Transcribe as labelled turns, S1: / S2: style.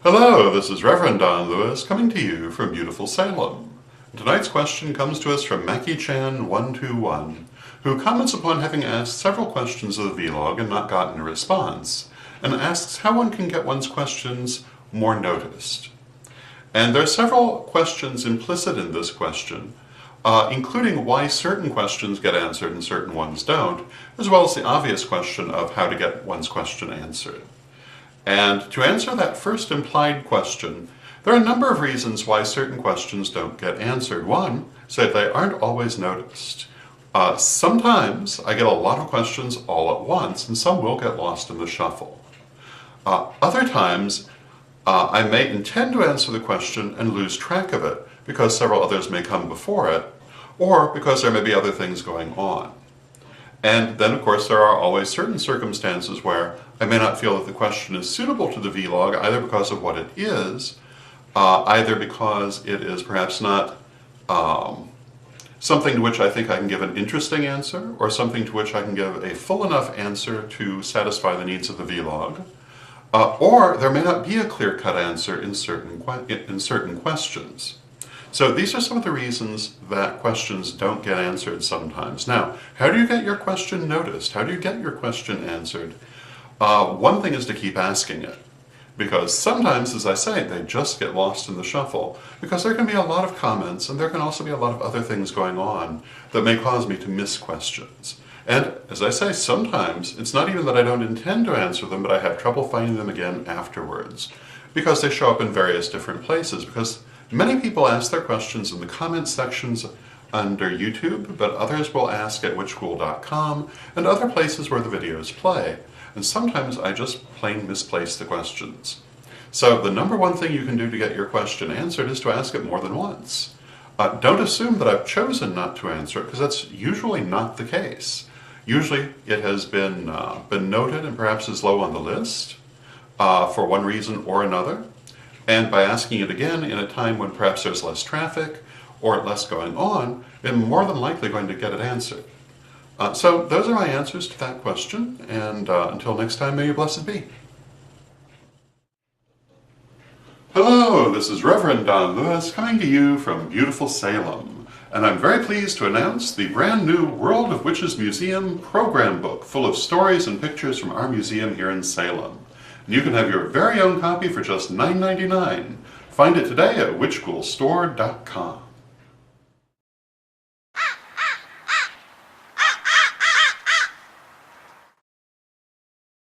S1: Hello, this is Reverend Don Lewis coming to you from beautiful Salem. Tonight's question comes to us from MagickTV121, who comments upon having asked several questions of the vlog and not gotten a response, and asks how one can get one's questions more noticed. And there are several questions implicit in this question, including why certain questions get answered and certain ones don't, as well as the obvious question of how to get one's question answered. And to answer that first implied question, there are a number of reasons why certain questions don't get answered. One, say they aren't always noticed. Sometimes I get a lot of questions all at once, and some will get lost in the shuffle. Other times, I may intend to answer the question and lose track of it because several others may come before it, or because there may be other things going on. And then, of course, there are always certain circumstances where I may not feel that the question is suitable to the vlog, either because of what it is, either because it is perhaps not something to which I think I can give an interesting answer, or something to which I can give a full enough answer to satisfy the needs of the vlog, or there may not be a clear-cut answer in certain questions. So these are some of the reasons that questions don't get answered sometimes. Now, how do you get your question noticed? How do you get your question answered? One thing is to keep asking it, because sometimes, as I say, they just get lost in the shuffle, because there can be a lot of comments, and there can also be a lot of other things going on that may cause me to miss questions. And as I say, sometimes it's not even that I don't intend to answer them, but I have trouble finding them again afterwards, because they show up in various different places, because many people ask their questions in the comment sections under YouTube, but others will ask at witchschool.com and other places where the videos play. And sometimes I just plain misplace the questions. So the number one thing you can do to get your question answered is to ask it more than once. Don't assume that I've chosen not to answer it, because that's usually not the case. Usually it has been noted and perhaps is low on the list for one reason or another. And by asking it again in a time when perhaps there's less traffic or less going on, I'm more than likely going to get it answered. So those are my answers to that question, and until next time, may you blessed be. Hello, this is Reverend Don Lewis coming to you from beautiful Salem, and I'm very pleased to announce the brand new World of Witches Museum program book full of stories and pictures from our museum here in Salem. And you can have your very own copy for just $9.99. Find it today at witchschoolstore.com.